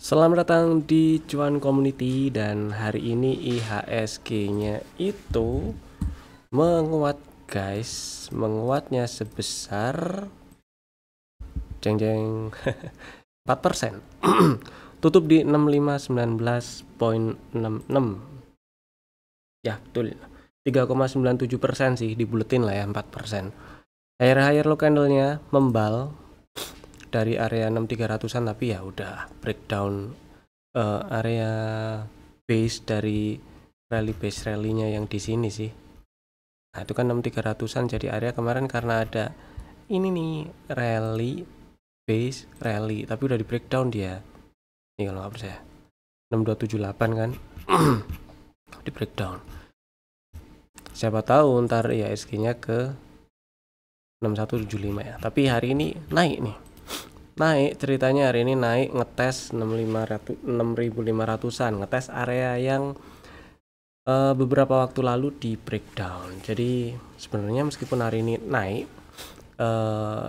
Selamat datang di Cuan Community, dan hari ini IHSG-nya itu menguat guys. Menguatnya sebesar jeng jeng 4%. Tutup di 6519.66. Ya, betul. 3,97% sih, dibuletin lah ya, 4%. Higher low candle-nya membal dari area 6300-an, tapi ya udah breakdown area base dari base rally-nya yang di sini sih. Nah, itu kan 6300-an jadi area kemarin karena ada ini nih rally base rally, tapi udah di breakdown dia. Nih kalau nggak percaya. 6278 kan. Di breakdown. Siapa tahu ntar IHSG-nya ke 6175 ya. Tapi hari ini naik nih. Naik ceritanya hari ini naik ngetes 6500-an, ngetes area yang beberapa waktu lalu di breakdown. Jadi sebenarnya meskipun hari ini naik,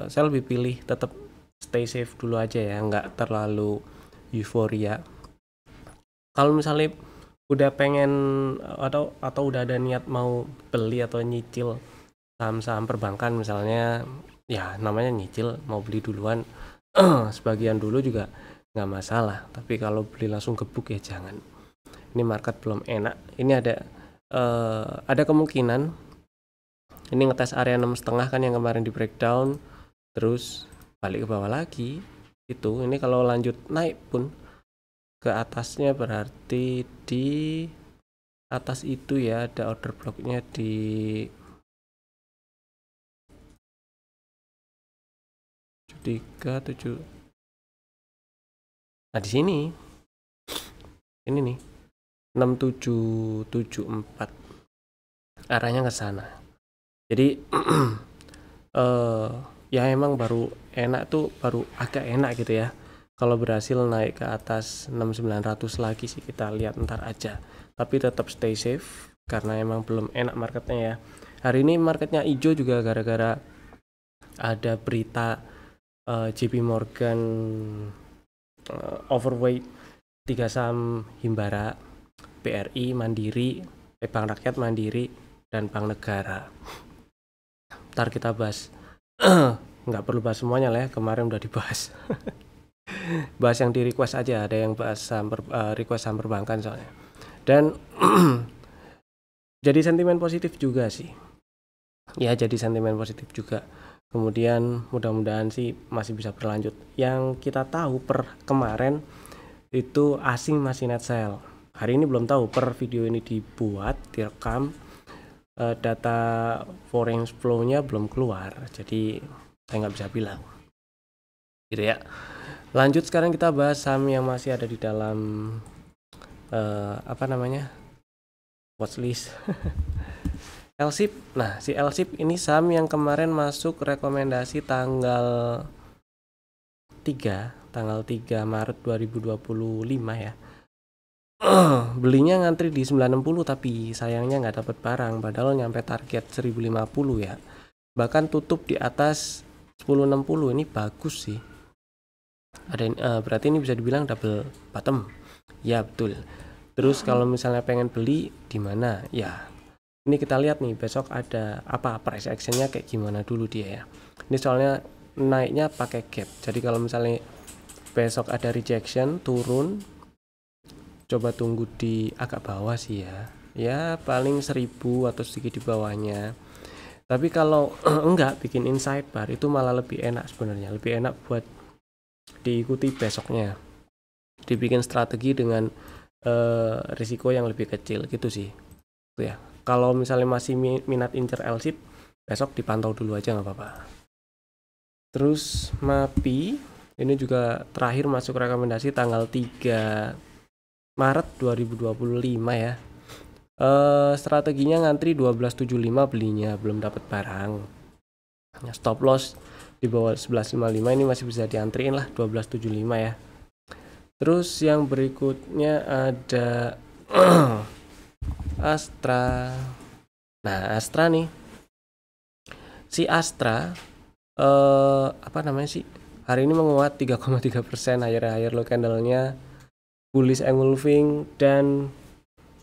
saya lebih pilih tetap stay safe dulu aja ya, nggak terlalu euforia. Kalau misalnya udah pengen atau udah ada niat mau beli atau nyicil saham-saham perbankan misalnya, ya namanya nyicil, mau beli duluan sebagian dulu juga nggak masalah, tapi kalau beli langsung gebuk ya jangan. Ini market belum enak. Ini ada kemungkinan ini ngetes area 6,5 kan yang kemarin di breakdown, terus balik ke bawah lagi. Itu ini kalau lanjut naik pun ke atasnya berarti di atas itu ya ada order blocknya di 37. Nah di sini ini nih 6774 arahnya ke sana. Jadi ya emang baru enak tuh, baru agak enak gitu ya kalau berhasil naik ke atas 6900 lagi sih, kita lihat ntar aja. Tapi tetap stay safe karena emang belum enak marketnya ya. Hari ini marketnya hijau juga gara-gara ada berita JP Morgan overweight 3 saham Himbara, BRI, Mandiri, Bank Rakyat, Mandiri, dan Bank Negara. Ntar kita bahas. Nggak perlu bahas semuanya lah ya, kemarin udah dibahas. Bahas yang di request aja, ada yang bahas request saham perbankan soalnya. Dan jadi sentimen positif juga sih. Ya jadi sentimen positif juga. Kemudian mudah-mudahan sih masih bisa berlanjut. Yang kita tahu per kemarin itu asing masih net sell. Hari ini belum tahu, per video ini dibuat, direkam, data foreign flow-nya belum keluar. Jadi saya nggak bisa bilang. Gitu ya. Lanjut sekarang kita bahas saham yang masih ada di dalam watchlist. LSIP. Nah, si LSIP ini saham yang kemarin masuk rekomendasi tanggal 3 Maret 2025 ya. Belinya ngantri di 960, tapi sayangnya nggak dapat barang, padahal nyampe target 1050 ya. Bahkan tutup di atas 1060. Ini bagus sih. Berarti ini bisa dibilang double bottom. Ya, betul. Terus kalau misalnya pengen beli di mana? Ya, ini kita lihat nih besok ada apa, price actionnya kayak gimana dulu dia ya. Ini soalnya naiknya pakai gap. Jadi kalau misalnya besok ada rejection turun, coba tunggu di agak bawah sih ya. Ya paling 1000 atau sedikit di bawahnya. Tapi kalau enggak bikin inside bar itu malah lebih enak sebenarnya. Lebih enak buat diikuti besoknya. Dibikin strategi dengan risiko yang lebih kecil gitu sih. Tuh ya. Kalau misalnya masih minat incer LSIP, besok dipantau dulu aja nggak apa-apa. Terus MAPI ini juga terakhir masuk rekomendasi tanggal 3 Maret 2025 ya. Strateginya ngantri 1275 belinya, belum dapat barang. Stop loss di bawah 1155 ini masih bisa diantriin lah 1275 ya. Terus yang berikutnya ada Astra. Nah, Astra nih. Si Astra apa namanya sih? Hari ini menguat 3,3%, higher low candle-nya bullish engulfing, dan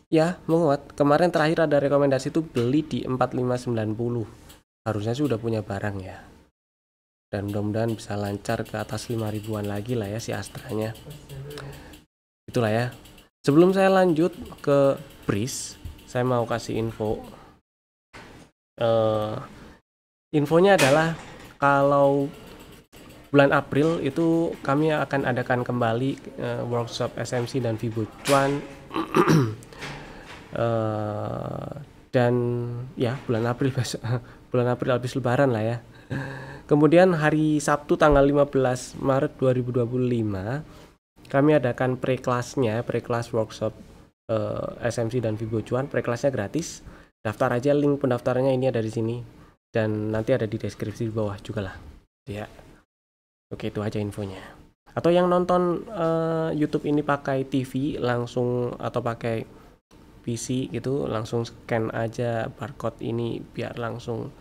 ya menguat. Kemarin terakhir ada rekomendasi itu beli di 4590. Harusnya sudah punya barang ya. Dan mudah-mudahan bisa lancar ke atas 5.000-an lagi lah ya si Astranya. Itulah ya. Sebelum saya lanjut ke BRIS, saya mau kasih info. Infonya adalah kalau bulan April itu kami akan adakan kembali workshop SMC dan Vibo Cuan. Dan ya bulan April besok, bulan April habis lebaran lah ya. Kemudian hari Sabtu tanggal 15 Maret 2025 kami adakan pre-class workshop SMC dan Vibo Cuan. Pre-classnya gratis. Daftar aja, link pendaftarannya ini ada di sini dan nanti ada di deskripsi di bawah juga lah. Ya. Oke, itu aja infonya. Atau yang nonton YouTube ini pakai TV langsung atau pakai PC gitu, langsung scan aja barcode ini biar langsung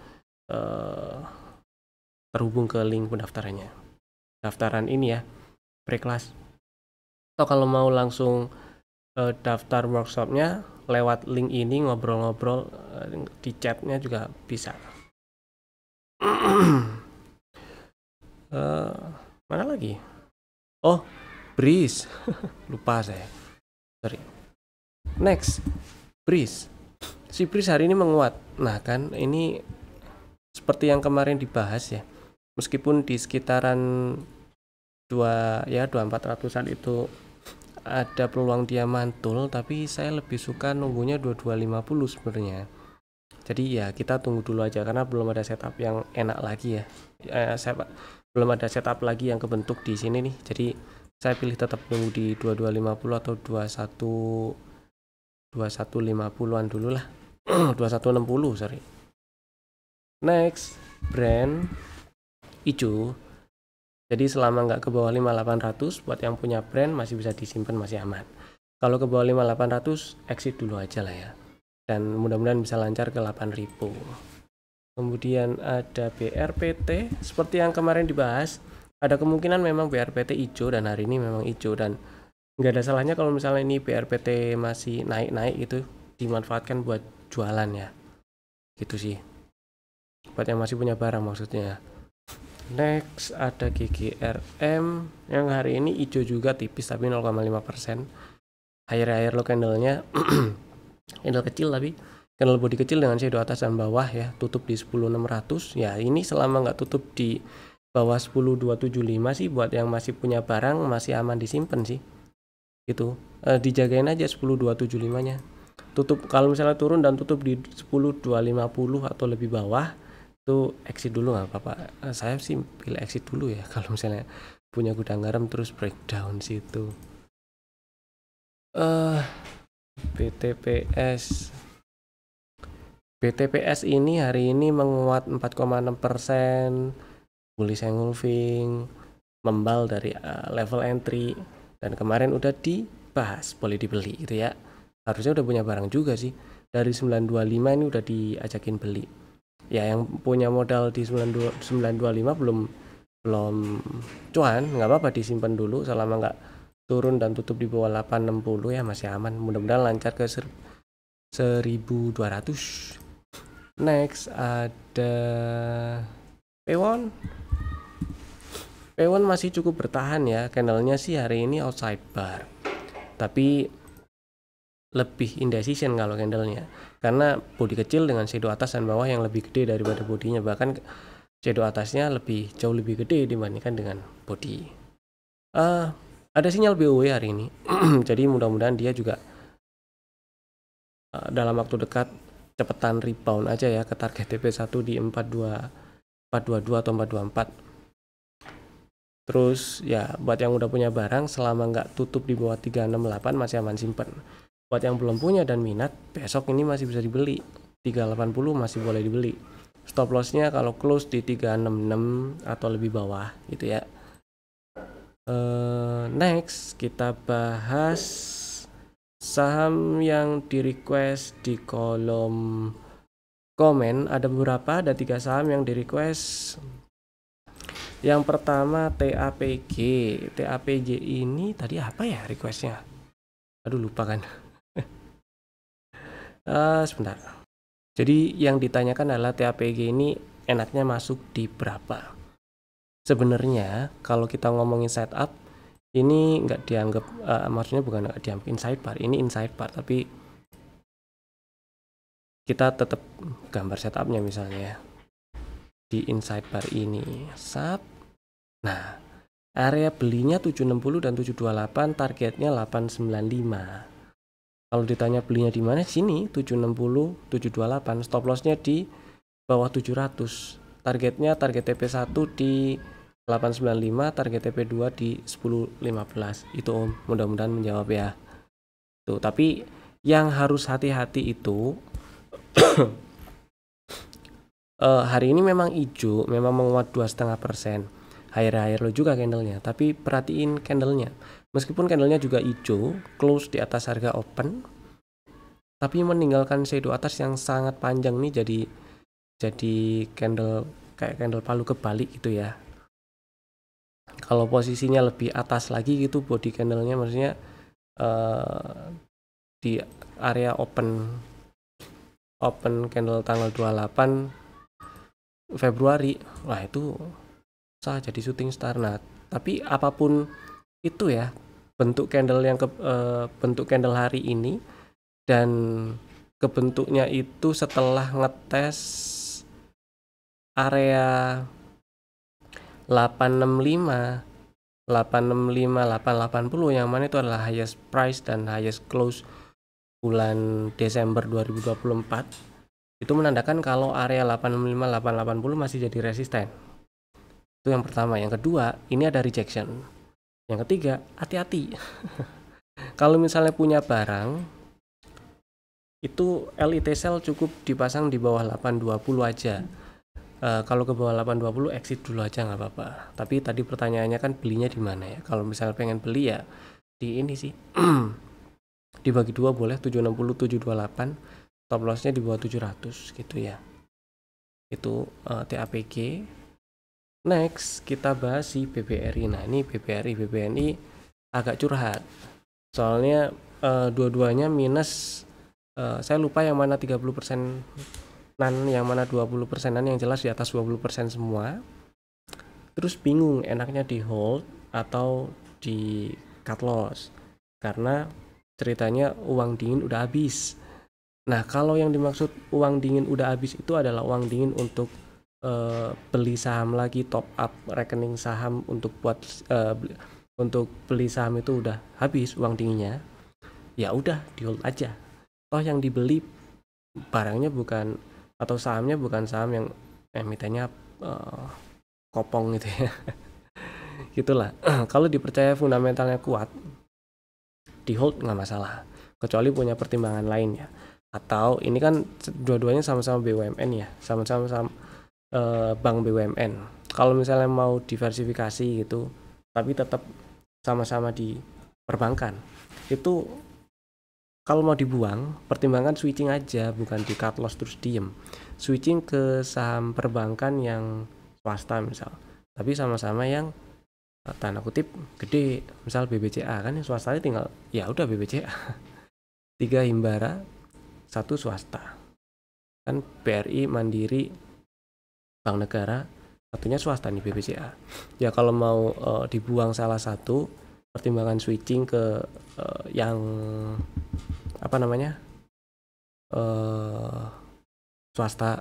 terhubung ke link pendaftarannya. Daftaran ini ya, pre-class. Atau kalau mau langsung daftar workshopnya lewat link ini, ngobrol-ngobrol di chatnya juga bisa. Mana lagi? Oh, BRIS. Lupa saya. Sorry. Next, BRIS. Si BRIS hari ini menguat. Nah kan ini seperti yang kemarin dibahas ya. Meskipun di sekitaran 2400-an itu ada peluang dia mantul, tapi saya lebih suka nunggunya 2250 sebenarnya. Jadi ya kita tunggu dulu aja karena belum ada setup yang enak lagi ya. Belum ada setup lagi yang kebentuk di sini nih. Jadi saya pilih tetap nunggu di 2250 atau 2150-an dulu lah. 2160 sorry. Next, brand hijau. Jadi selama nggak ke bawah 5800 buat yang punya brand masih bisa disimpan, masih aman. Kalau ke bawah 5800 exit dulu aja lah ya. Dan mudah-mudahan bisa lancar ke 8000. Kemudian ada BRPT seperti yang kemarin dibahas. Ada kemungkinan memang BRPT hijau dan hari ini memang hijau dan nggak ada salahnya kalau misalnya ini BRPT masih naik-naik itu dimanfaatkan buat jualan ya. Gitu sih. Buat yang masih punya barang maksudnya. Next ada GGRM yang hari ini hijau juga tipis tapi 0,5%. Higher low candle-nya candle kecil tapi candle body kecil dengan shadow atas dan bawah ya, tutup di 10.600. Ya ini selama nggak tutup di bawah 10.275 sih buat yang masih punya barang masih aman disimpan sih. Gitu. Dijagain aja 10.275-nya. Tutup kalau misalnya turun dan tutup di 10.250 atau lebih bawah itu exit dulu nggak apa-apa. Saya sih pilih exit dulu ya kalau misalnya punya gudang garam terus breakdown situ. BTPS ini hari ini menguat 4,6%, bullish engulfing, membal dari level entry dan kemarin udah dibahas boleh dibeli gitu ya. Harusnya udah punya barang juga sih. Dari 925 ini udah diajakin beli. Ya yang punya modal di 925 belum cuan, nggak apa-apa disimpan dulu selama nggak turun dan tutup di bawah 860 ya masih aman. Mudah-mudahan lancar ke 1200. Next ada Pewon. Pewon masih cukup bertahan ya, candlenya sih hari ini outside bar. Tapi lebih indecision kalau candlenya karena body kecil dengan shadow atas dan bawah yang lebih gede daripada bodinya, bahkan shadow atasnya jauh lebih gede dibandingkan dengan body. Ada sinyal BOW hari ini jadi mudah-mudahan dia juga dalam waktu dekat cepetan rebound aja ya ke target TP1 di 422 atau 424. Terus ya buat yang udah punya barang selama nggak tutup di bawah 368 masih aman simpen. Buat yang belum punya dan minat, besok ini masih bisa dibeli. 380 masih boleh dibeli. Stop lossnya kalau close di 366 atau lebih bawah gitu ya. Next kita bahas saham yang di request di kolom komen. Ada beberapa, ada 3 saham yang di request. Yang pertama TAPG. TAPG ini tadi apa ya requestnya? Aduh lupa kan. Sebentar. Jadi yang ditanyakan adalah TAPG ini enaknya masuk di berapa. Sebenarnya kalau kita ngomongin setup ini nggak dianggap, maksudnya bukan nggak dianggap inside bar, ini inside bar, tapi kita tetap gambar setupnya misalnya di inside bar ini. Nah, area belinya 760 dan 728, targetnya 895. Kalau ditanya belinya di mana, sini 760, 728, stop lossnya di bawah 700. Target TP1 di 895, target TP2 di 1015. Itu Om, mudah-mudahan menjawab ya. Tuh, tapi yang harus hati-hati itu hari ini memang hijau, memang menguat 2,5%. Higher lo juga candlenya, tapi perhatiin candlenya. Meskipun candlenya juga hijau, close di atas harga open, tapi meninggalkan shadow atas yang sangat panjang nih, jadi candle kayak candle palu kebalik gitu ya. Kalau posisinya lebih atas lagi gitu body candlenya, maksudnya di area open candle tanggal 28 Februari, wah itu sah jadi shooting star. Nah, tapi apapun itu ya, bentuk candle bentuk candle hari ini dan kebentuknya itu setelah ngetes area 865, 880, yang mana itu adalah highest price dan highest close bulan Desember 2024. Itu menandakan kalau area 865, 880 masih jadi resisten. Itu yang pertama. Yang kedua, ini ada rejection. Yang ketiga, hati-hati. Kalau misalnya punya barang, itu LIT sell cukup dipasang di bawah 820 aja. Kalau ke bawah 820 exit dulu aja nggak apa-apa. Tapi tadi pertanyaannya kan belinya di mana ya? Kalau misalnya pengen beli ya di ini sih. Dibagi dua boleh, 760, 728. Stop lossnya di bawah 700 gitu ya. Itu TAPG. Next kita bahas si BBRI. Nah ini BBNI agak curhat. Soalnya dua-duanya minus. Saya lupa yang mana 30%, yang mana 20%, yang jelas di atas 20% semua. Terus bingung enaknya di hold atau di cut loss, karena ceritanya uang dingin udah habis. Nah kalau yang dimaksud uang dingin udah habis itu adalah uang dingin untuk beli saham lagi, top up rekening saham untuk untuk beli saham itu udah habis uang dinginnya. Ya udah di hold aja. Toh yang dibeli barangnya bukan, atau sahamnya bukan saham yang emitennya kopong gitu ya. Gitulah. Kalau dipercaya fundamentalnya kuat, di hold nggak masalah, kecuali punya pertimbangan lain ya. Atau ini kan dua-duanya sama-sama BUMN ya, sama-sama bank BUMN. Kalau misalnya mau diversifikasi gitu, tapi tetap sama-sama di perbankan, itu kalau mau dibuang, pertimbangkan switching aja, bukan di cut loss terus diem. Switching ke saham perbankan yang swasta misal, tapi sama-sama yang tanda kutip gede, misal BBCA kan yang swastanya tinggal ya udah BBCA. 3 Himbara, 1 swasta. Kan BRI, Mandiri, Bank Negara, satunya swasta nih BBCA. Ya kalau mau dibuang salah satu, pertimbangan switching ke yang apa namanya swasta,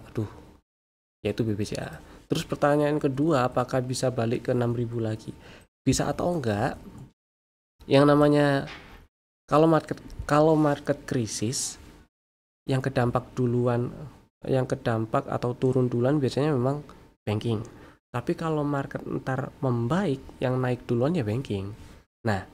yaitu BBCA. Terus pertanyaan kedua, apakah bisa balik ke 6.000 lagi? Bisa atau enggak? Yang namanya kalau market krisis, yang kedampak atau turun duluan biasanya memang banking. Tapi kalau market ntar membaik, yang naik duluan ya banking. Nah,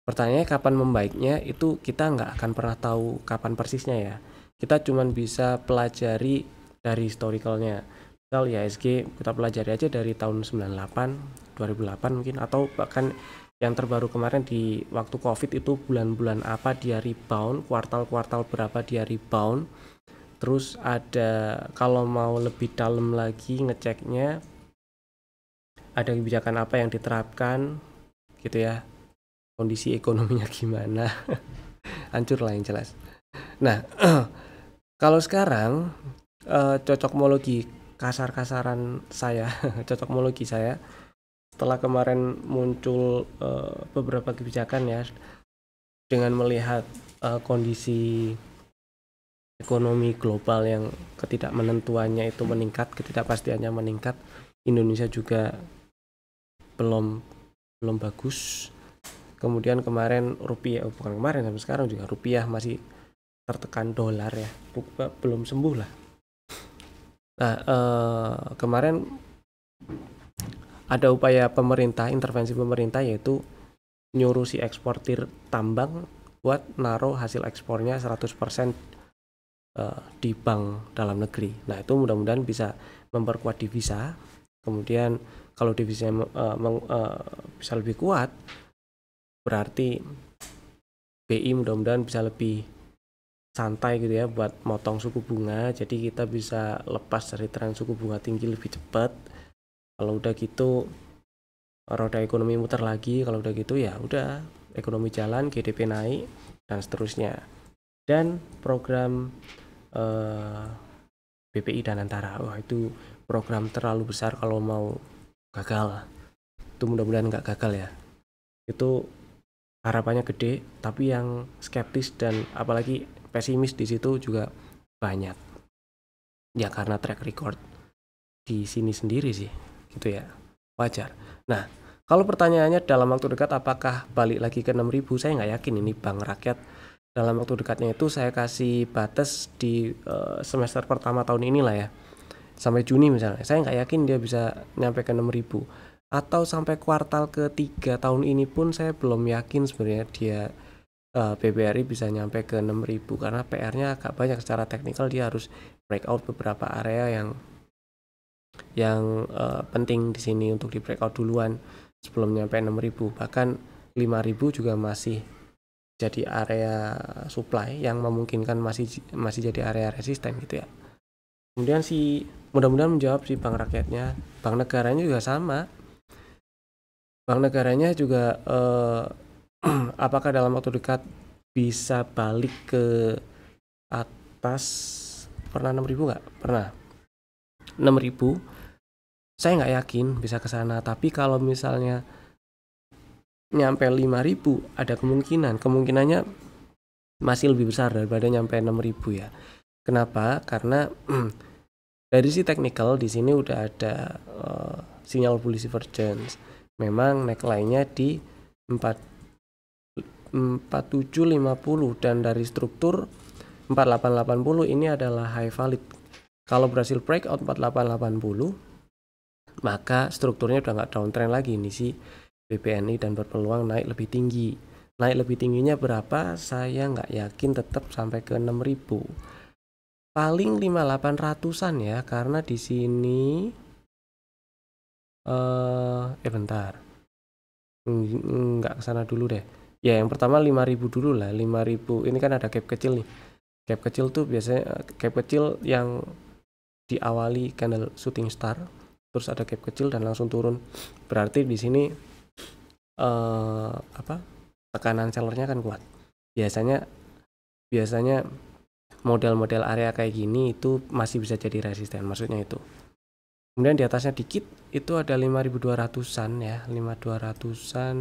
pertanyaannya kapan membaiknya, itu kita nggak akan pernah tahu kapan persisnya ya. Kita cuma bisa pelajari dari historicalnya. Misal IHSG kita pelajari aja dari tahun 98, 2008 mungkin, atau bahkan yang terbaru kemarin di waktu COVID itu bulan-bulan apa dia rebound, kuartal-kuartal berapa dia rebound. Terus ada, kalau mau lebih dalam lagi ngeceknya, ada kebijakan apa yang diterapkan gitu ya. kondisi ekonominya gimana. Hancur lah yang jelas. Nah, kalau sekarang cocokmologi kasar-kasaran saya cocokmologi saya setelah kemarin muncul beberapa kebijakan ya, dengan melihat kondisi ekonomi global yang ketidakmenentuannya itu meningkat, ketidakpastiannya meningkat, Indonesia juga belum bagus. Kemudian kemarin rupiah, bukan kemarin, sampai sekarang juga rupiah masih tertekan dolar ya, belum sembuh lah. Nah, kemarin ada upaya pemerintah, intervensi pemerintah, yaitu nyuruh si eksportir tambang buat naruh hasil ekspornya 100% di bank dalam negeri. Nah, itu mudah-mudahan bisa memperkuat devisa. Kemudian kalau devisanya bisa lebih kuat, berarti BI mudah-mudahan bisa lebih santai gitu ya buat motong suku bunga. Jadi kita bisa lepas dari tren suku bunga tinggi lebih cepat. Kalau udah gitu roda ekonomi muter lagi. Kalau udah gitu ya udah, ekonomi jalan, GDP naik dan seterusnya. Dan program BPI dan Antara, wah itu program terlalu besar kalau mau gagal. Itu mudah-mudahan nggak gagal ya. Itu harapannya gede, tapi yang skeptis dan apalagi pesimis di situ juga banyak. Ya karena track record di sini sendiri sih, gitu ya. Wajar. Nah, kalau pertanyaannya dalam waktu dekat apakah balik lagi ke 6.000, saya nggak yakin ini Bank Rakyat dalam waktu dekatnya. Itu saya kasih batas di semester pertama tahun inilah ya, sampai Juni misalnya. Saya nggak yakin dia bisa nyampe ke 6.000. Atau sampai kuartal ketiga tahun ini pun saya belum yakin sebenarnya dia BBRI bisa nyampe ke 6.000, karena PR-nya agak banyak secara teknikal. Dia harus breakout beberapa area yang penting di sini untuk di breakout duluan sebelum nyampe 6.000. Bahkan 5.000 juga masih jadi area supply yang memungkinkan masih jadi area resisten gitu ya. Kemudian mudah-mudahan menjawab si Bank Rakyatnya. Bank Negaranya juga sama. Bank Negaranya juga apakah dalam waktu dekat bisa balik ke atas, pernah 6.000 nggak? Pernah 6.000. Saya nggak yakin bisa ke sana, tapi kalau misalnya nyampe 5.000 ada kemungkinannya masih lebih besar daripada nyampe 6.000 ya. Kenapa? Karena dari si teknikal di sini udah ada sinyal bullish divergence. Memang neckline-nya di 4750 dan dari struktur 4880 ini adalah high valid. Kalau berhasil breakout 4880, maka strukturnya udah nggak downtrend lagi ini sih BBNI dan berpeluang naik lebih tinggi. Naik lebih tingginya berapa? Saya nggak yakin, tetap sampai ke 6.000. Paling 5800-an ya, karena di sini bentar. Nggak kesana dulu deh. Ya, yang pertama 5.000 dulu lah. 5.000 ini kan ada gap kecil nih. Gap kecil tuh biasanya gap kecil yang diawali candle shooting star, terus ada gap kecil dan langsung turun. Berarti di sini tekanan sellernya kan kuat. Biasanya model-model area kayak gini itu masih bisa jadi resisten, maksudnya itu. Kemudian di atasnya dikit itu ada 5.200-an ya, 5.200-an,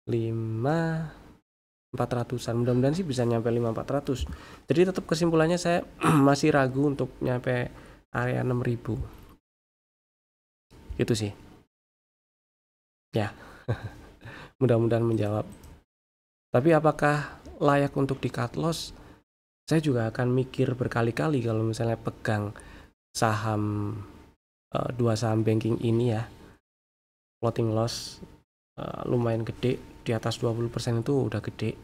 5.400-an. Mudah-mudahan sih bisa nyampe 5.400. Jadi tetap kesimpulannya saya masih ragu untuk nyampe area 6.000. Itu sih. Ya. Mudah-mudahan menjawab. Tapi apakah layak untuk di cut loss? Saya juga akan mikir berkali-kali kalau misalnya pegang saham, dua saham banking ini ya. Floating loss lumayan gede, di atas 20% itu udah gede.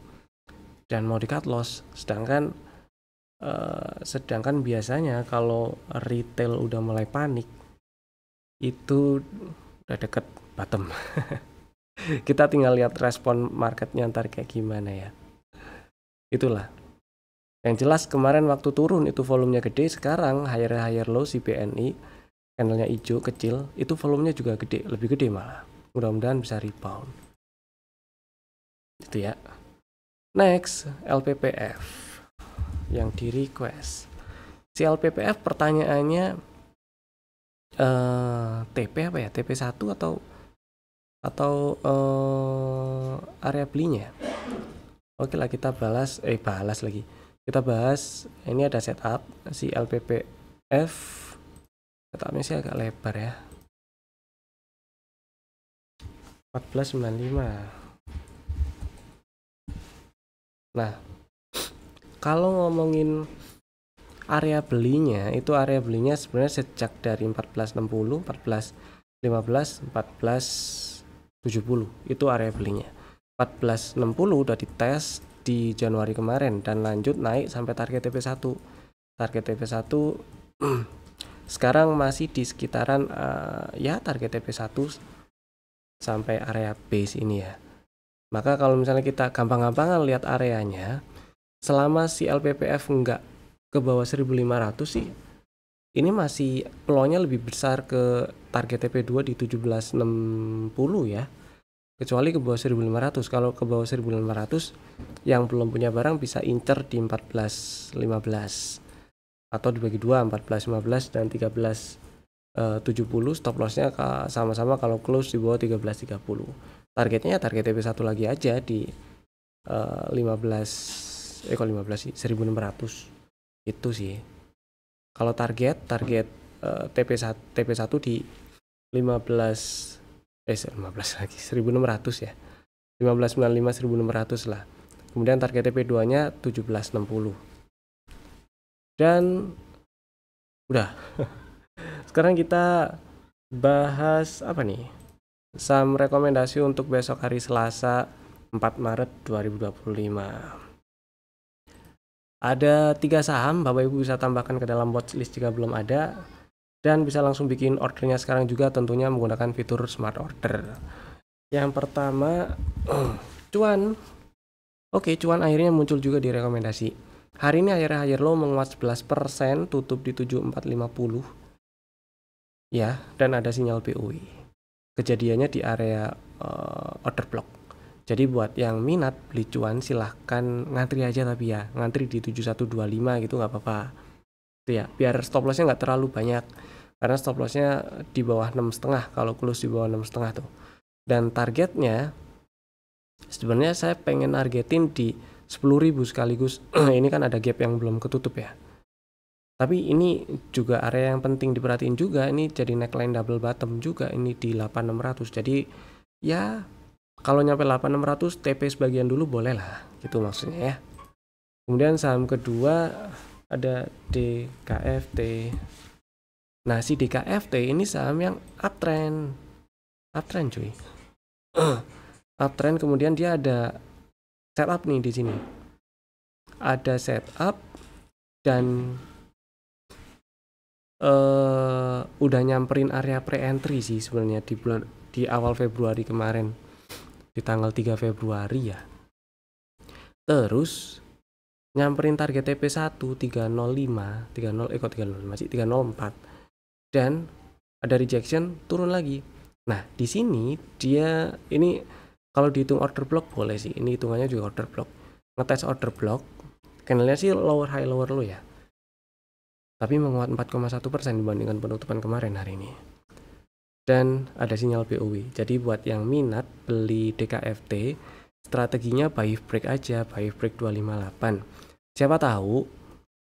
Dan mau di cut loss. Sedangkan biasanya kalau retail udah mulai panik, itu udah deket bottom. Kita tinggal lihat respon marketnya ntar kayak gimana ya. Itulah. Yang jelas kemarin waktu turun itu volumenya gede, sekarang higher low si BNI, candlenya hijau kecil, itu volumenya juga gede, lebih gede malah. Mudah-mudahan bisa rebound. Itu ya. Next, LPPF yang di request. Si LPPF pertanyaannya TP apa ya? TP1 atau area belinya. Oke lah, kita balas lagi. Kita bahas, ini ada setup si LPPF. Setupnya sih agak lebar ya. 1495. Nah, kalau ngomongin area belinya, itu area belinya sebenarnya sejak dari 1460, 1415, 1470. Itu area belinya. 1460 udah dites di Januari kemarin dan lanjut naik sampai target TP1. Target TP1 sekarang masih di sekitaran ya target TP1 sampai area base ini ya. Maka kalau misalnya kita gampang-gampangan lihat areanya, selama si LPPF nggak ke bawah 1500 sih, ini masih peluangnya lebih besar ke target TP2 di 1760 ya. Kecuali ke bawah 1500. Kalau ke bawah 1500 yang belum punya barang bisa incer di 1415 atau dibagi 2, 1415 dan 1370. Stop lossnya sama-sama kalau close di bawah 1330. Targetnya target TP1 lagi aja di 15 sih 1600 itu sih. Kalau target TP1 di 15 lagi 1600 ya. 1595 1600 lah. Kemudian target TP2-nya 1760. Dan udah. Sekarang kita bahas apa nih? Saham rekomendasi untuk besok hari Selasa 4 Maret 2025. Ada 3 saham, Bapak Ibu bisa tambahkan ke dalam watchlist jika belum ada. Dan bisa langsung bikin ordernya sekarang juga, tentunya menggunakan fitur Smart Order. Yang pertama, cuan. Oke, cuan akhirnya muncul juga di rekomendasi. Hari ini higher low menguat 11%, tutup di 7450. Ya, dan ada sinyal POI. Kejadiannya di area order block. Jadi buat yang minat beli cuan silahkan ngantri aja, tapi ya ngantri di 7125 gitu nggak apa-apa. Itu ya, biar stop lossnya nggak terlalu banyak. Karena stop lossnya di bawah 6,5 kalau close di bawah 6,5 tuh. Dan targetnya sebenarnya saya pengen targetin di 10.000 sekaligus. Ini kan ada gap yang belum ketutup ya. Tapi ini juga area yang penting diperhatiin juga, ini jadi neckline double bottom juga ini di 8600. Jadi ya kalau nyampe 8600 TP sebagian dulu boleh lah, gitu maksudnya ya. Kemudian saham kedua ada DKFT. Nah, si DKFT ini saham yang uptrend cuy. Uptrend, kemudian dia ada setup nih di sini. Ada setup dan udah nyamperin area pre-entry sih sebenarnya di awal Februari kemarin, di tanggal 3 Februari ya. Terus nyamperin target TP1 304 dan ada rejection, turun lagi. Nah, di sini dia ini kalau dihitung order block boleh sih. Ini hitungannya juga order block. Ngetes order block, candlenya sih lower high lower low ya. Tapi menguat 4,1% dibandingkan penutupan kemarin hari ini. Dan ada sinyal POW. Jadi buat yang minat beli DKFT, strateginya buy break aja, buy break 258. Siapa tahu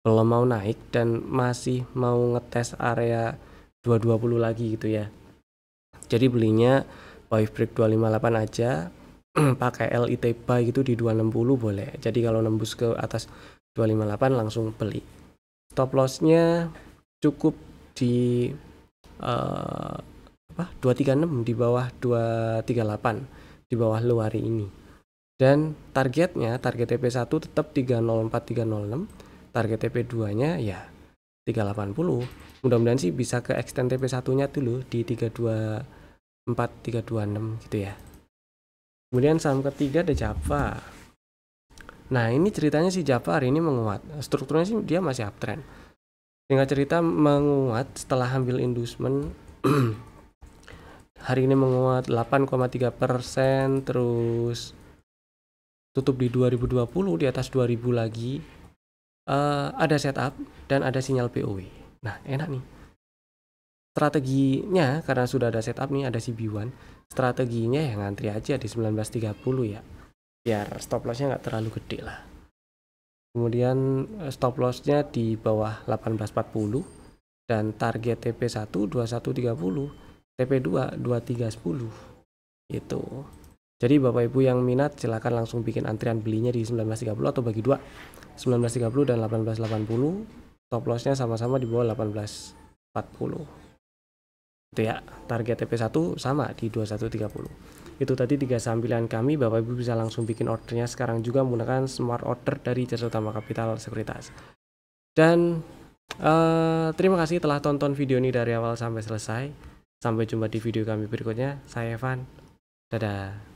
belum mau naik dan masih mau ngetes area 220 lagi gitu ya. Jadi belinya buy break 258 aja, pakai LIT buy gitu di 260 boleh. Jadi kalau nembus ke atas 258 langsung beli. Stop lossnya cukup di 236, di bawah 238, di bawah low hari ini. Dan targetnya, target TP1 tetap 304-306, target TP2 nya ya 380. Mudah-mudahan sih bisa ke extend TP1 nya dulu di 324-326 gitu ya. Kemudian saham ketiga ada Java. Nah, ini ceritanya si Java hari ini menguat. Strukturnya sih dia masih uptrend. Singkat cerita menguat setelah ambil inducement. Hari ini menguat 8,3%, terus tutup di 2020 di atas 2000 lagi, ada setup dan ada sinyal POW. Nah, enak nih. Strateginya karena sudah ada setup nih, ada CB1. Strateginya ya ngantri aja di 1930 ya. Biar stop lossnya nggak terlalu gede lah. Kemudian stop lossnya di bawah 1840 dan target TP1 2130, TP2 2310 itu. Jadi Bapak Ibu yang minat silakan langsung bikin antrian belinya di 1930 atau bagi dua 1930 dan 1880. Stop lossnya sama-sama di bawah 1840 itu ya. Target TP1 sama di 2130. Itu tadi 3 saham pilihan kami. Bapak Ibu bisa langsung bikin ordernya sekarang juga menggunakan smart order dari Jasa Utama Capital Sekuritas. Dan terima kasih telah tonton video ini dari awal sampai selesai. Sampai jumpa di video kami berikutnya. Saya Evan. Dadah.